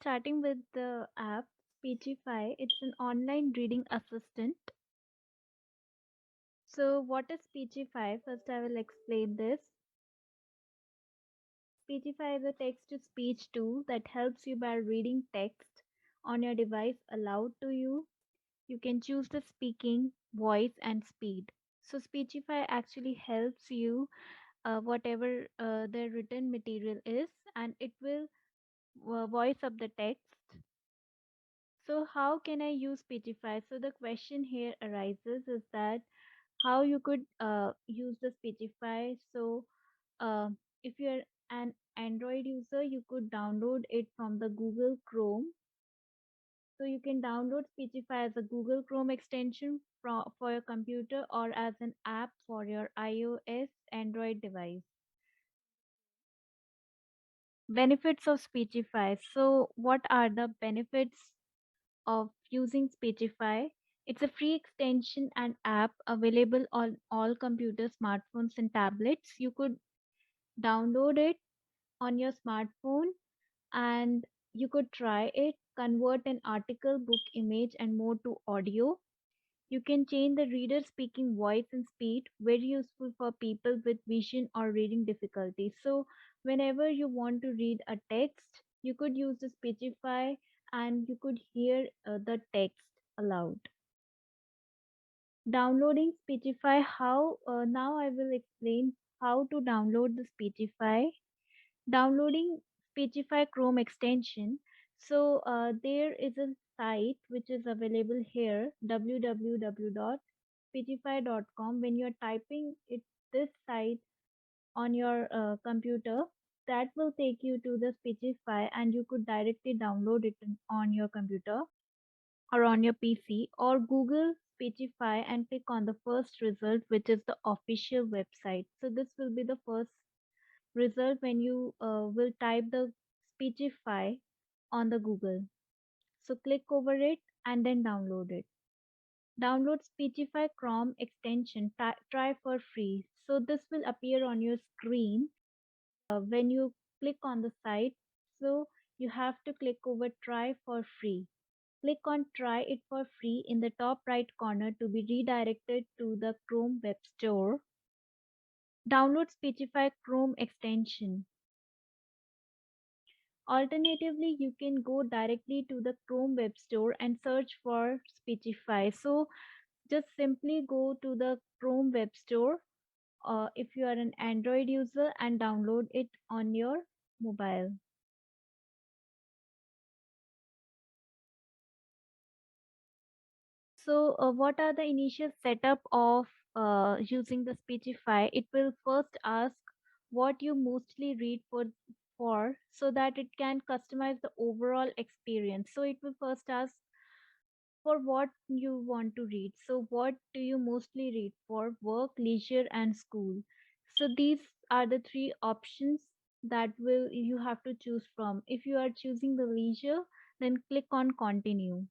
Starting with the app Speechify, it's an online reading assistant. So, what is Speechify? First, I will explain this. Speechify is a text to speech tool that helps you by reading text on your device aloud to you. You can choose the speaking, voice, and speed. So, Speechify actually helps you whatever the written material is, and it will voice up the text. So how can I use Speechify? So the question here arises is that how you could use the Speechify. So uh, if you're an Android user, you could download it from the Google Chrome. So you can download Speechify as a Google Chrome extension for your computer or as an app for your iOS Android device. Benefits of Speechify. So what are the benefits of using Speechify? It's a free extension and app available on all computers, smartphones, and tablets. You could download it on your smartphone and you could try it, convert an article, book, image, and more to audio. You can change the reader speaking voice and speed, very useful for people with vision or reading difficulties. So, whenever you want to read a text, you could use the Speechify and you could hear the text aloud. Downloading Speechify, how now I will explain how to download the Speechify. Downloading Speechify Chrome extension. So there is a site which is available here, www.speechify.com. When you're typing it, this site on your computer, that will take you to the Speechify and you could directly download it on your computer or on your PC, or Google Speechify and click on the first result, which is the official website. So this will be the first result when you will type the Speechify on the Google. So click over it and then download it. Download Speechify Chrome extension, try for free. So this will appear on your screen when you click on the site. So you have to click over try for free. Click on try it for free in the top right corner to be redirected to the Chrome Web Store. Download Speechify Chrome extension. Alternatively, you can go directly to the Chrome Web Store and search for Speechify. So just simply go to the Chrome Web Store if you are an Android user and download it on your mobile. So what are the initial setup of using the Speechify? It will first ask what you mostly read for so that it can customize the overall experience. So it will first ask for what you want to read. So, what do you mostly read for work, leisure, and school? So, these are the three options that will you have to choose from. If you are choosing the leisure, then click on continue.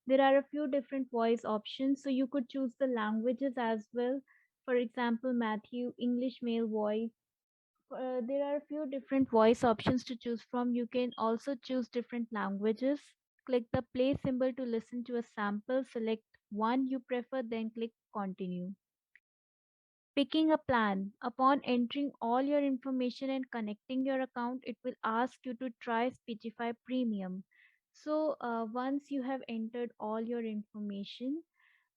There are a few different voice options, so you could choose the languages as well. For example, Matthew, English male voice. There are a few different voice options to choose from. You can also choose different languages. Click the play symbol to listen to a sample. Select one you prefer, then click continue. Picking a plan. Upon entering all your information and connecting your account, it will ask you to try Speechify Premium. So once you have entered all your information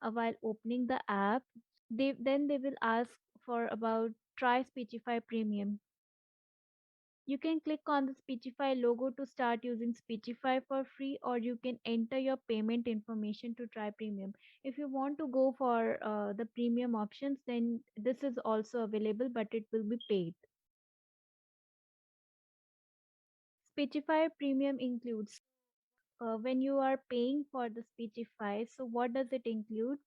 while opening the app, then they will ask for about try Speechify Premium. You can click on the Speechify logo to start using Speechify for free, or you can enter your payment information to try premium. If you want to go for the premium options, then this is also available, but it will be paid. Speechify premium includes when you are paying for the Speechify. So, what does it include?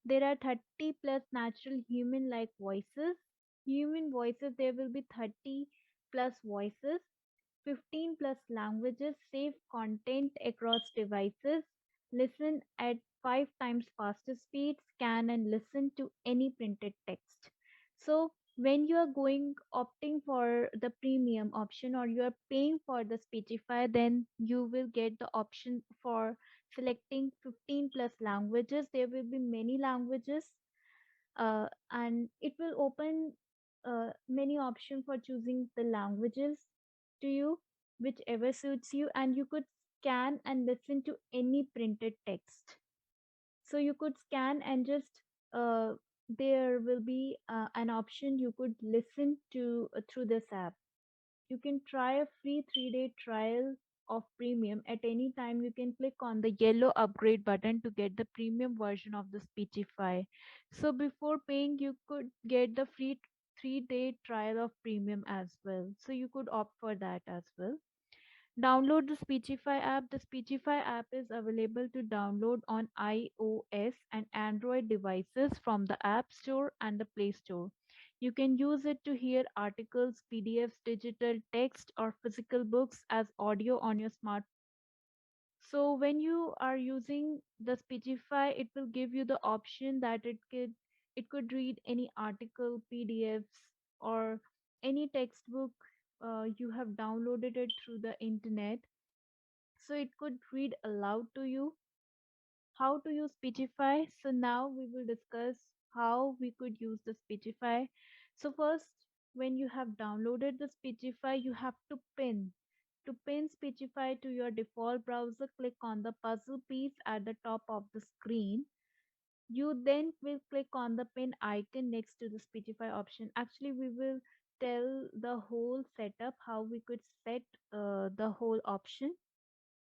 There are 30 plus natural human like voices. Human voices, there will be 30 plus voices. 15 plus languages, save content across devices, listen at 5 times faster speed, scan and listen to any printed text. So When you are opting for the premium option, or you are paying for the Speechify, then you will get the option for selecting 15 plus languages. There will be many languages, and it will open many options for choosing the languages to you, whichever suits you, and you could scan and listen to any printed text. So you could scan and just there will be an option you could listen to through this app. You can try a free 3-day trial of premium at any time. You can click on the yellow upgrade button to get the premium version of the Speechify. So before paying, you could get the free 3-day trial of premium as well. So you could opt for that as well. Download the Speechify app. The Speechify app is available to download on iOS and Android devices from the App Store and the Play Store. You can use it to hear articles, PDFs, digital text, or physical books as audio on your smartphone. So when you are using the Speechify, it will give you the option that it could read any article, PDFs, or any textbook you have downloaded it through the internet. So it could read aloud to you. How to use Speechify? So now we will discuss how we could use the Speechify. So first, when you have downloaded the Speechify, you have to pin. To pin Speechify to your default browser, click on the puzzle piece at the top of the screen. You then will click on the pin icon next to the Speechify option. Actually, we will tell the whole setup how we could set the whole option.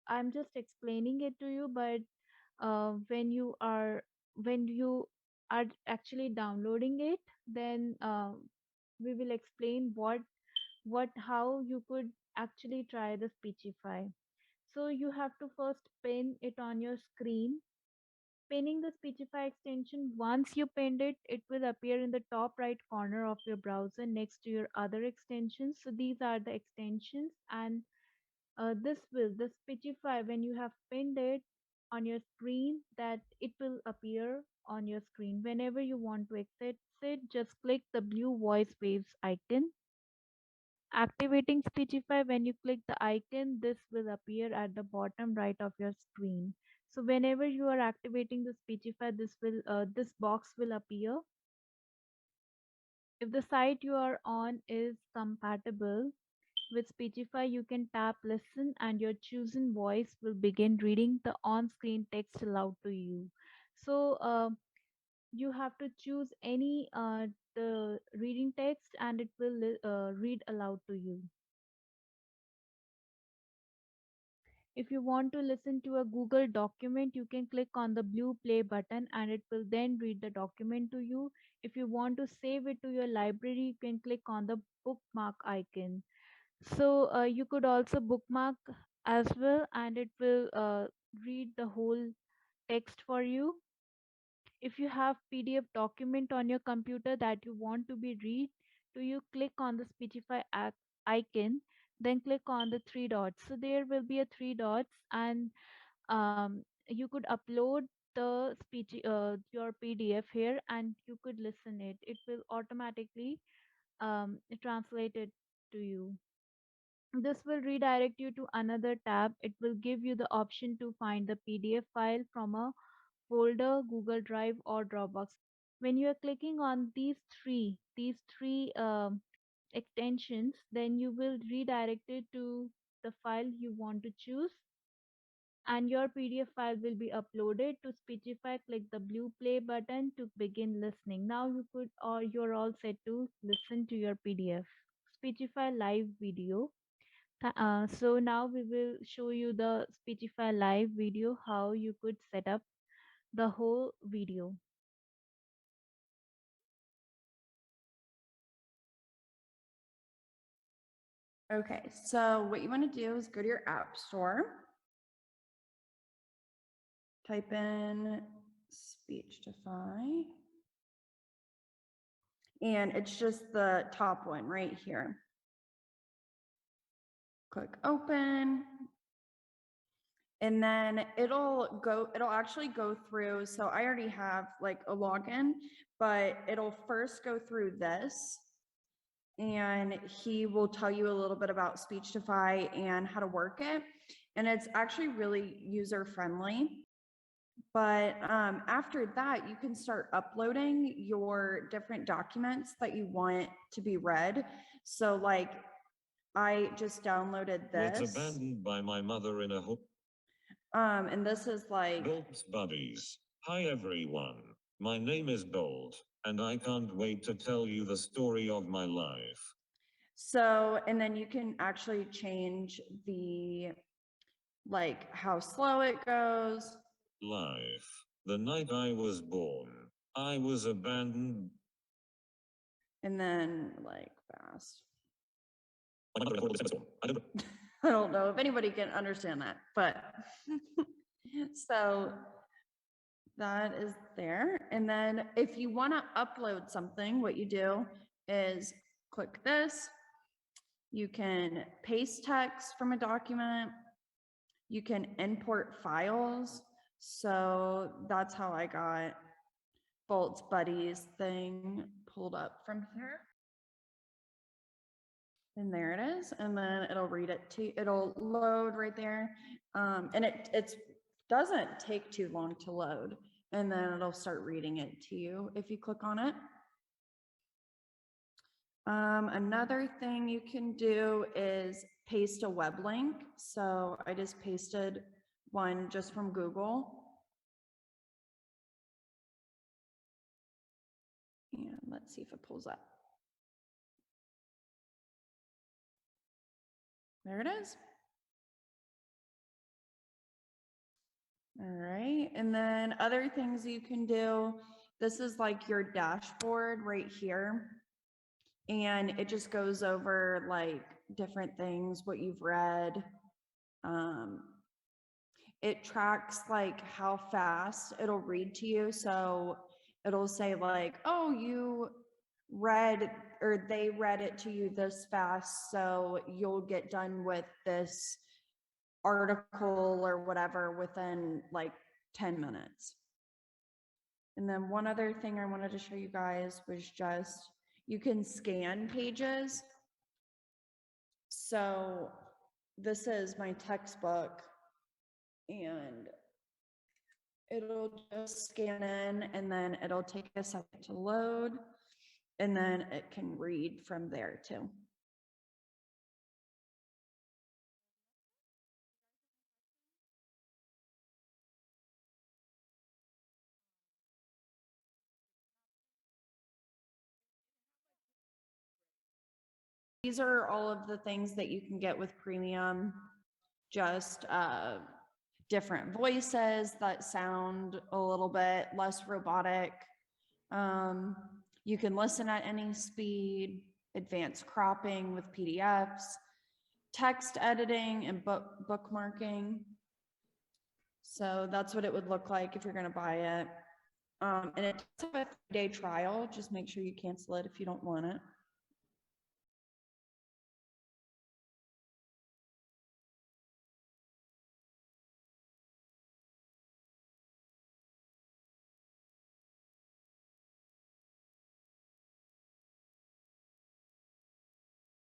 I'm just explaining it to you, but when you are actually downloading it, then we will explain what how you could actually try the Speechify. So you have to first pin it on your screen. Pinning the Speechify extension, once you pinned it, it will appear in the top right corner of your browser next to your other extensions. So these are the extensions, and the Speechify, when you have pinned it on your screen, that it will appear on your screen. Whenever you want to exit it, just click the blue voice waves icon. Activating Speechify, when you click the icon, this will appear at the bottom right of your screen. So whenever you are activating the Speechify, this box will appear. If the site you are on is compatible with Speechify, you can tap listen and your chosen voice will begin reading the on-screen text aloud to you. So you have to choose any the reading text and it will read aloud to you. If you want to listen to a Google document, you can click on the blue play button and it will then read the document to you. If you want to save it to your library, you can click on the bookmark icon. So you could also bookmark as well, and it will read the whole text for you. If you have PDF document on your computer that you want to be read to you, click on the Speechify icon, then click on the three dots. So there will be a three dots, and you could upload the your PDF here, and you could listen it. It will automatically translate it to you. This will redirect you to another tab. It will give you the option to find the PDF file from a folder, Google Drive, or Dropbox. When you are clicking on these three extensions, then you will redirect it to the file you want to choose, and your PDF file will be uploaded to Speechify. Click the blue play button to begin listening. Now you're all set to listen to your PDF. Speechify live video. So now we will show you the Speechify live video, how you could set up the whole video. Okay, so what you want to do is go to your app store, type in Speechify, and it's just the top one right here. Click open, and then it'll actually go through. So I already have like a login, but it'll first go through this. and he will tell you a little bit about Speechify and how to work it. And it's actually really user friendly. But after that, you can start uploading your different documents that you want to be read. So like I just downloaded Was this. abandoned by my mother in a hole. And this is like Bolt's buddies. Hi everyone. My name is Bolt, and I can't wait to tell you the story of my life. so, and then you can actually change the like how slow it goes. Life. The night I was born, I was abandoned. And then like fast. My mother in a horrible storm. I don't know if anybody can understand that, but so that is there. And then if you want to upload something, what you do is click this. You can paste text from a document. You can import files. So that's how I got Bolt's Buddies thing pulled up from here. And there it is. And then it'll read it to, it'll load right there. And it doesn't take too long to load. And then it'll start reading it to you if you click on it. Another thing you can do is paste a web link. So I just pasted one just from Google. And let's see if it pulls up. There it is. All right, and then other things you can do, this is like your dashboard right here. And it just goes over like different things, what you've read. It tracks like how fast it'll read to you. So it'll say like, oh, you read or they read it to you this fast, so you'll get done with this article or whatever within like 10 minutes. And then one other thing I wanted to show you guys was just, you can scan pages. So this is my textbook and it'll just scan in and then it'll take a second to load and then it can read from there too. These are all of the things that you can get with premium, just different voices that sound a little bit less robotic. You can listen at any speed, advanced cropping with PDFs, text editing and bookmarking. So that's what it would look like if you're going to buy it. And it's a 3-day trial. Just make sure you cancel it if you don't want it.